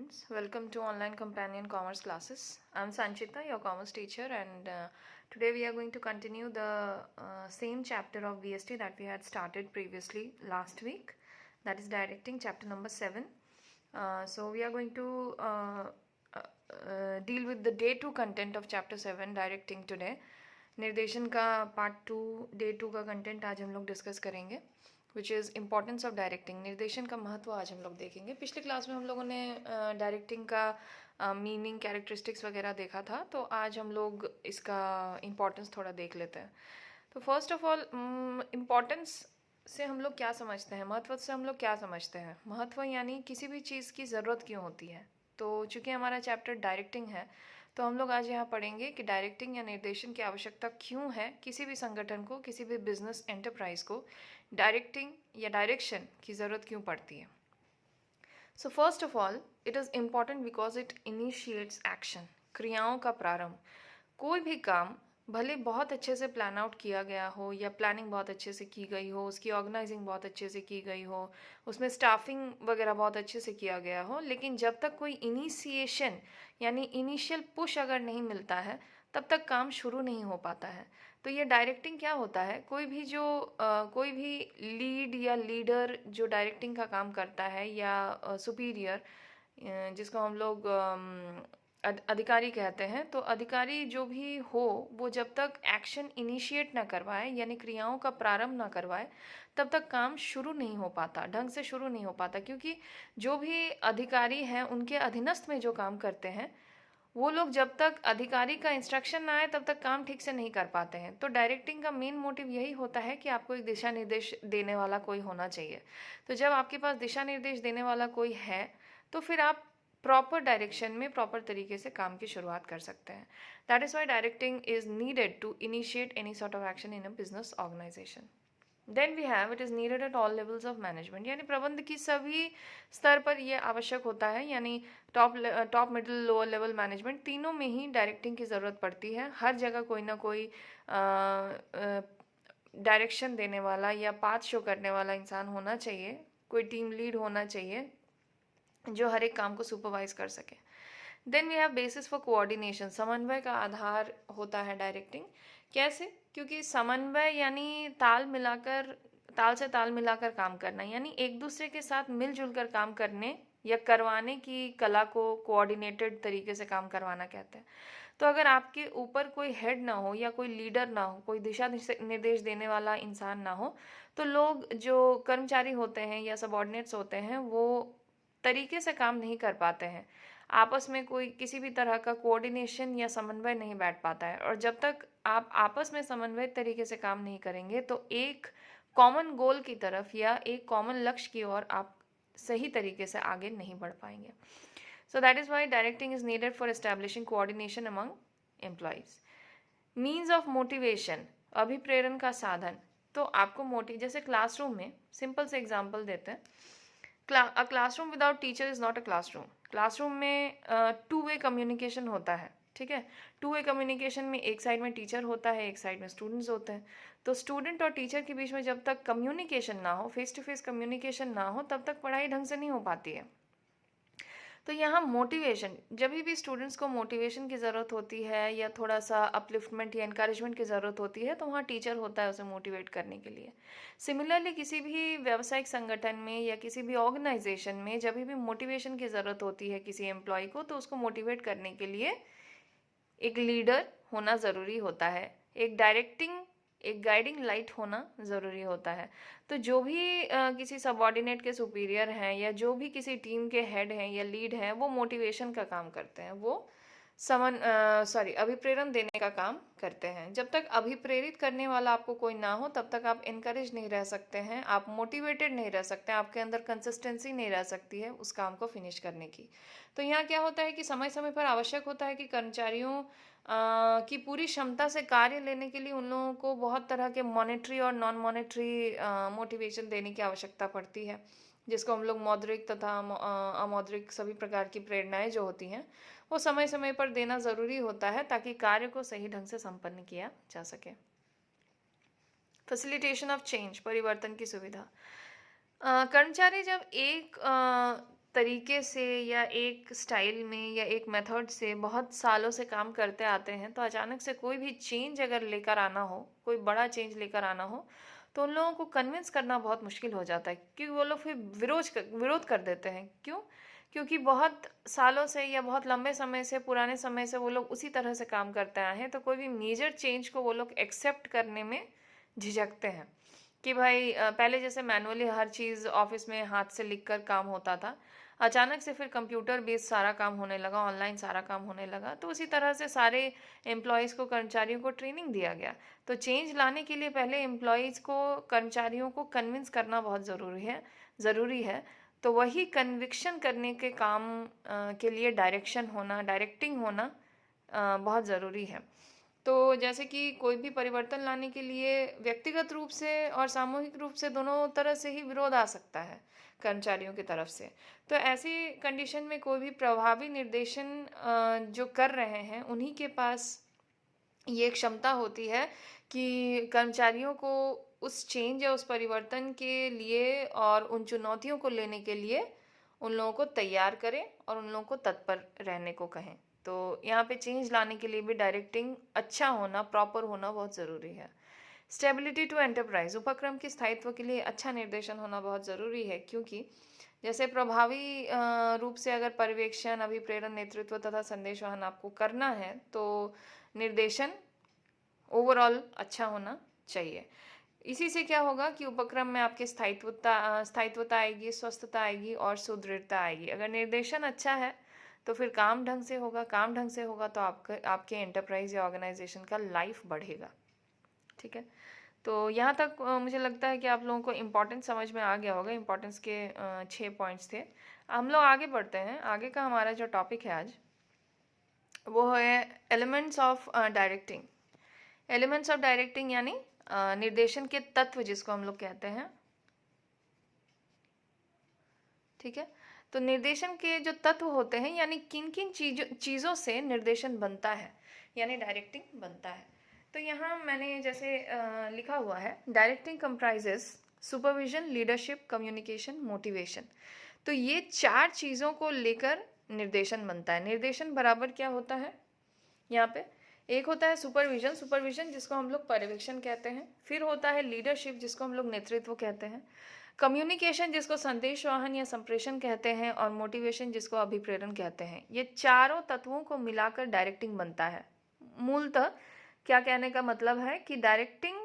students, welcome to Online Companion Commerce classes. I'm Sanchita, your commerce teacher, and today we are going to continue the same chapter of VST that we had started previously last week, that is directing chapter number 7. So we are going to deal with the day 2 content of chapter 7 directing today. निर्देशन का part 2 day 2 का content आज हम लोग discuss करेंगे which is importance of directing. निर्देशन का महत्व आज हम लोग देखेंगे। पिछले क्लास में हम लोगों ने डायरेक्टिंग का मीनिंग कैरेक्टरिस्टिक्स वगैरह देखा था, तो आज हम लोग इसका इम्पोर्टेंस थोड़ा देख लेते हैं। तो फर्स्ट ऑफ ऑल इम्पोर्टेंस से हम लोग क्या समझते हैं, महत्व से हम लोग क्या समझते हैं। महत्व यानी किसी भी चीज़ की ज़रूरत क्यों होती है। तो चूँकि हमारा चैप्टर डायरेक्टिंग है, तो हम लोग आज यहाँ पढ़ेंगे कि डायरेक्टिंग या निर्देशन की आवश्यकता क्यों है किसी भी संगठन को, किसी भी बिजनेस एंटरप्राइज को डायरेक्टिंग या डायरेक्शन की ज़रूरत क्यों पड़ती है। So first of all it is important because it initiates action, क्रियाओं का प्रारंभ। कोई भी काम भले बहुत अच्छे से प्लान आउट किया गया हो या प्लानिंग बहुत अच्छे से की गई हो, उसकी ऑर्गेनाइजिंग बहुत अच्छे से की गई हो, उसमें स्टाफिंग वगैरह बहुत अच्छे से किया गया हो, लेकिन जब तक कोई इनिशिएशन यानी इनिशियल पुश अगर नहीं मिलता है तब तक काम शुरू नहीं हो पाता है। तो ये डायरेक्टिंग क्या होता है, कोई भी लीड या लीडर जो डायरेक्टिंग का काम करता है या सुपीरियर जिसको हम लोग अधिकारी कहते हैं, तो अधिकारी जो भी हो वो जब तक एक्शन इनिशिएट ना करवाए यानी क्रियाओं का प्रारंभ ना करवाए तब तक काम शुरू नहीं हो पाता, ढंग से शुरू नहीं हो पाता। क्योंकि जो भी अधिकारी हैं उनके अधीनस्थ में जो काम करते हैं वो लोग जब तक अधिकारी का इंस्ट्रक्शन ना आए तब तक काम ठीक से नहीं कर पाते हैं। तो डायरेक्टिंग का मेन मोटिव यही होता है कि आपको एक दिशा निर्देश देने वाला कोई होना चाहिए। तो जब आपके पास दिशा निर्देश देने वाला कोई है तो फिर आप प्रॉपर डायरेक्शन में प्रॉपर तरीके से काम की शुरुआत कर सकते हैं। That is why directing is needed to initiate any sort of action in a business organisation. Then we have it is needed at all levels of management, यानी प्रबंध की सभी स्तर पर यह आवश्यक होता है। यानी top middle lower level management तीनों में ही डायरेक्टिंग की ज़रूरत पड़ती है। हर जगह कोई ना कोई डायरेक्शन देने वाला या पाथ शो करने वाला इंसान होना चाहिए, कोई टीम लीड होना चाहिए जो हर एक काम को सुपरवाइज कर सके। Then we have basis for coordination, समन्वय का आधार होता है डायरेक्टिंग। कैसे? क्योंकि समन्वय यानी ताल से ताल मिलाकर काम करना, यानी एक दूसरे के साथ मिलजुल कर काम करने या करवाने की कला को कोऑर्डिनेटेड तरीके से काम करवाना कहते हैं। तो अगर आपके ऊपर कोई हेड ना हो या कोई लीडर ना हो, कोई दिशा निर्देश देने वाला इंसान ना हो, तो लोग जो कर्मचारी होते हैं या सबऑर्डिनेट्स होते हैं वो तरीके से काम नहीं कर पाते हैं। आपस में कोई किसी भी तरह का कोऑर्डिनेशन या समन्वय नहीं बैठ पाता है। और जब तक आप आपस में समन्वय तरीके से काम नहीं करेंगे तो एक कॉमन गोल की तरफ या एक कॉमन लक्ष्य की ओर आप सही तरीके से आगे नहीं बढ़ पाएंगे। So that is why directing is needed for establishing coordination among employees. Means of motivation, अभिप्रेरण का साधन। तो आपको जैसे क्लासरूम में सिंपल से एग्जाम्पल देते हैं। A classroom without teacher is not a classroom. Classroom में टू वे कम्युनिकेशन होता है, ठीक है। टू वे कम्युनिकेशन में एक साइड में टीचर होता है, एक साइड में स्टूडेंट्स होते हैं। तो स्टूडेंट और टीचर के बीच में जब तक कम्युनिकेशन ना हो, फेस टू फेस कम्युनिकेशन ना हो, तब तक पढ़ाई ढंग से नहीं हो पाती है। तो यहाँ मोटिवेशन, जब भी स्टूडेंट्स को मोटिवेशन की ज़रूरत होती है या थोड़ा सा अपलिफ्टमेंट या इनकरेजमेंट की ज़रूरत होती है, तो वहाँ टीचर होता है उसे मोटिवेट करने के लिए। सिमिलरली किसी भी व्यावसायिक संगठन में या किसी भी ऑर्गेनाइजेशन में जब भी मोटिवेशन की ज़रूरत होती है किसी एम्प्लॉय को, तो उसको मोटिवेट करने के लिए एक लीडर होना ज़रूरी होता है, एक गाइडिंग लाइट होना ज़रूरी होता है। तो जो भी किसी सबऑर्डिनेट के सुपीरियर हैं या जो भी किसी टीम के हेड हैं या लीड हैं, वो मोटिवेशन का काम करते हैं, वो अभिप्रेरण देने का काम करते हैं। जब तक अभिप्रेरित करने वाला आपको कोई ना हो तब तक आप इनकरेज नहीं रह सकते हैं, आप मोटिवेटेड नहीं रह सकते हैं, आपके अंदर कंसिस्टेंसी नहीं रह सकती है उस काम को फिनिश करने की। तो यहाँ क्या होता है कि समय समय पर आवश्यक होता है कि कर्मचारियों की पूरी क्षमता से कार्य लेने के लिए उन लोगों को बहुत तरह के मॉनेटरी और नॉन मॉनेटरी मोटिवेशन देने की आवश्यकता पड़ती है, जिसको हम लोग मौद्रिक तथा अमौद्रिक सभी प्रकार की प्रेरणाएं जो होती हैं वो समय समय पर देना ज़रूरी होता है ताकि कार्य को सही ढंग से संपन्न किया जा सके। फैसिलिटेशन ऑफ चेंज, परिवर्तन की सुविधा। कर्मचारी जब एक तरीके से या एक स्टाइल में या एक मेथड से बहुत सालों से काम करते आते हैं, तो अचानक से कोई भी चेंज अगर लेकर आना हो, कोई बड़ा चेंज लेकर आना हो, तो उन लोगों को कन्विंस करना बहुत मुश्किल हो जाता है, क्योंकि वो लोग फिर विरोध कर देते हैं। क्यों? क्योंकि बहुत सालों से या बहुत लंबे समय से, पुराने समय से वो लोग उसी तरह से काम करते आए हैं, तो कोई भी मेजर चेंज को वो लोग एक्सेप्ट करने में झिझकते हैं कि भाई पहले जैसे मैनुअली हर चीज़ ऑफिस में हाथ से लिखकर काम होता था, अचानक से फिर कंप्यूटर बेस्ड सारा काम होने लगा, ऑनलाइन सारा काम होने लगा, तो उसी तरह से सारे एम्प्लॉयज़ को, कर्मचारियों को ट्रेनिंग दिया गया। तो चेंज लाने के लिए पहले एम्प्लॉयज़ को, कर्मचारियों को कन्विंस करना बहुत ज़रूरी है। तो वही कन्विक्शन करने के काम के लिए डायरेक्टिंग होना बहुत ज़रूरी है। तो जैसे कि कोई भी परिवर्तन लाने के लिए व्यक्तिगत रूप से और सामूहिक रूप से दोनों तरह से ही विरोध आ सकता है कर्मचारियों की तरफ से। तो ऐसी कंडीशन में कोई भी प्रभावी निर्देशन जो कर रहे हैं, उन्हीं के पास ये क्षमता होती है कि कर्मचारियों को उस चेंज या उस परिवर्तन के लिए और उन चुनौतियों को लेने के लिए उन लोगों को तैयार करें और उन लोगों को तत्पर रहने को कहें। तो यहाँ पे चेंज लाने के लिए भी डायरेक्टिंग अच्छा होना, प्रॉपर होना बहुत ज़रूरी है। स्टेबिलिटी टू एंटरप्राइज, उपक्रम के स्थायित्व के लिए अच्छा निर्देशन होना बहुत ज़रूरी है, क्योंकि जैसे प्रभावी रूप से अगर पर्यवेक्षण, अभिप्रेरण, नेतृत्व तथा संदेश वहन आपको करना है, तो निर्देशन ओवरऑल अच्छा होना चाहिए। इसी से क्या होगा कि उपक्रम में आपके स्थायित्वता आएगी, स्वस्थता आएगी और सुदृढ़ता आएगी। अगर निर्देशन अच्छा है तो फिर काम ढंग से होगा तो आपके एंटरप्राइज या ऑर्गेनाइजेशन का लाइफ बढ़ेगा। ठीक है, तो यहाँ तक मुझे लगता है कि आप लोगों को इम्पोर्टेंस समझ में आ गया होगा। इम्पोर्टेंस के 6 पॉइंट्स थे। हम लोग आगे बढ़ते हैं। आगे का हमारा जो टॉपिक है आज, वो है elements of directing. Elements of directing यानी निर्देशन के तत्व, जिसको हम लोग कहते हैं। ठीक है, तो निर्देशन के जो तत्व होते हैं, यानी किन किन चीज़ों से निर्देशन बनता है, यानी डायरेक्टिंग बनता है। तो यहाँ मैंने जैसे लिखा हुआ है, directing comprises supervision, leadership, communication, motivation. तो ये 4 चीज़ों को लेकर निर्देशन बनता है। निर्देशन बराबर क्या होता है यहाँ पे? एक होता है सुपरविजन जिसको हम लोग पर्यवेक्षण कहते हैं। फिर होता है लीडरशिप, जिसको हम लोग नेतृत्व कहते हैं। कम्युनिकेशन, जिसको संदेशवाहन या संप्रेषण कहते हैं। और मोटिवेशन, जिसको अभिप्रेरण कहते हैं। ये चारों तत्वों को मिलाकर डायरेक्टिंग बनता है। मूलतः क्या कहने का मतलब है कि डायरेक्टिंग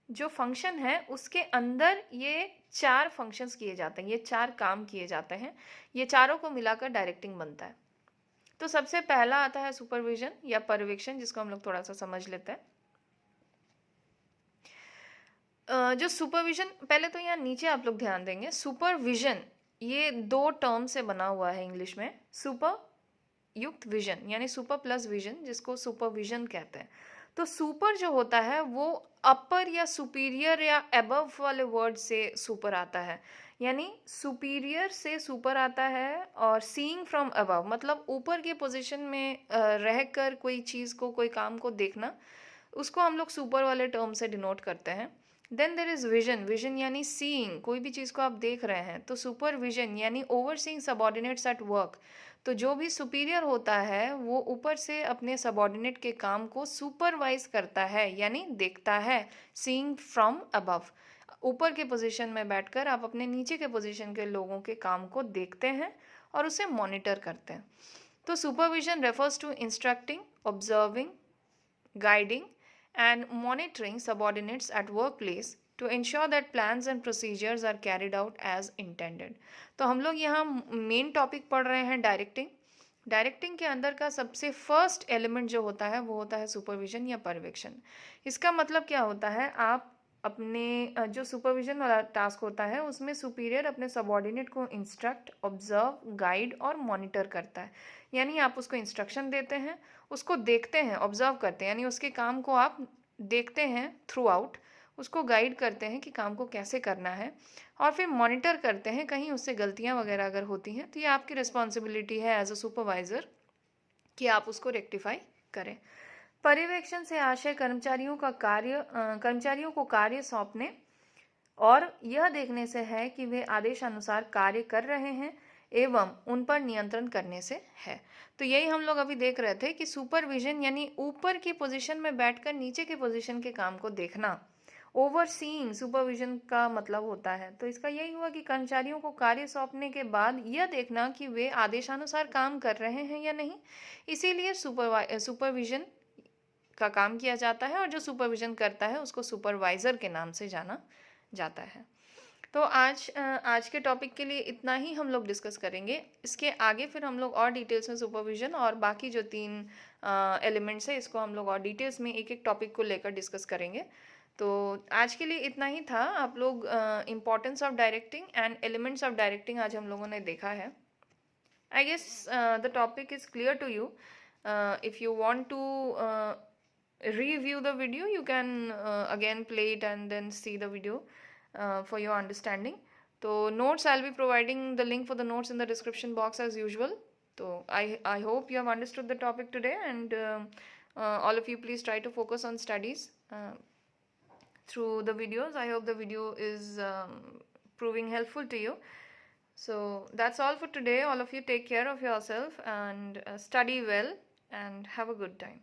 जो फंक्शन है, उसके अंदर ये 4 फंक्शंस किए जाते हैं, ये 4 काम किए जाते हैं। ये चारों को मिलाकर डायरेक्टिंग बनता है। तो सबसे पहला आता है सुपरविजन या पर्यवेक्षण, जिसको हम लोग थोड़ा सा समझ लेते हैं। जो सुपरविजन, पहले तो यहाँ नीचे आप लोग ध्यान देंगे, सुपरविजन ये 2 टर्म से बना हुआ है इंग्लिश में। सुपर युक्त विजन यानी सुपर प्लस विजन, जिसको सुपरविजन कहते हैं। तो सुपर जो होता है वो अपर या सुपीरियर या अबव वाले वर्ड से सुपर आता है, यानी सुपीरियर से सुपर आता है। और सीइंग फ्रॉम अबव मतलब ऊपर के पोजीशन में रहकर कोई चीज़ को, कोई काम को देखना, उसको हम लोग सुपर वाले टर्म से डिनोट करते हैं। देन देर इज विजन यानी सीइंग, कोई भी चीज़ को आप देख रहे हैं। तो सुपर विजन यानी ओवरसीइंग सबऑर्डिनेट्स एट वर्क। तो जो भी सुपीरियर होता है वो ऊपर से अपने सबऑर्डिनेट के काम को सुपरवाइज करता है, यानी देखता है। सीइंग फ्रॉम अबव, ऊपर के पोजीशन में बैठकर आप अपने नीचे के पोजीशन के लोगों के काम को देखते हैं और उसे मॉनिटर करते हैं। तो supervision refers to instructing, observing, guiding and monitoring subordinates at workplace to ensure that plans and procedures are carried out as intended। तो हम लोग यहाँ मेन टॉपिक पढ़ रहे हैं डायरेक्टिंग। डायरेक्टिंग के अंदर का सबसे फर्स्ट एलिमेंट जो होता है वो होता है सुपरविजन या पर्यवेक्षण। इसका मतलब क्या होता है, आप अपने जो सुपरविजन वाला टास्क होता है उसमें सुपीरियर अपने सबऑर्डिनेट को इंस्ट्रक्ट, ऑब्जर्व, गाइड और मॉनिटर करता है। यानी आप उसको इंस्ट्रक्शन देते हैं, उसको देखते हैं, ऑब्जर्व करते हैं, यानी उसके काम को आप देखते हैं थ्रू आउट, उसको गाइड करते हैं कि काम को कैसे करना है, और फिर मॉनिटर करते हैं कहीं उससे गलतियां वगैरह अगर होती हैं तो ये आपकी रिस्पॉन्सिबिलिटी है एज अ सुपरवाइज़र कि आप उसको रेक्टिफाई करें। पर्यवेक्षण से आशय कर्मचारियों को कार्य सौंपने और यह देखने से है कि वे आदेशानुसार कार्य कर रहे हैं एवं उन पर नियंत्रण करने से है। तो यही हम लोग अभी देख रहे थे कि सुपरविजन यानी ऊपर की पोजीशन में बैठकर नीचे के पोजीशन के काम को देखना, ओवरसीइंग सुपरविजन का मतलब होता है। तो इसका यही हुआ कि कर्मचारियों को कार्य सौंपने के बाद यह देखना कि वे आदेशानुसार काम कर रहे हैं या नहीं, इसीलिए सुपरविजन का काम किया जाता है, और जो सुपरविजन करता है उसको सुपरवाइजर के नाम से जाना जाता है। तो आज के टॉपिक के लिए इतना ही हम लोग डिस्कस करेंगे। इसके आगे फिर हम लोग और डिटेल्स में सुपरविजन और बाकी जो 3 एलिमेंट्स है इसको हम लोग और डिटेल्स में एक एक टॉपिक को लेकर डिस्कस करेंगे। तो आज के लिए इतना ही था। आप लोग importance of directing and elements of directing आज हम लोगों ने देखा है। I guess the topic is clear to you. If you want to review the video, you can again play it and then see the video for your understanding. So notes, I'll be providing the link for the notes in the description box as usual. So I hope you have understood the topic today, and all of you please try to focus on studies through the videos. I hope the video is proving helpful to you. So that's all for today. All of you take care of yourself and study well and have a good time.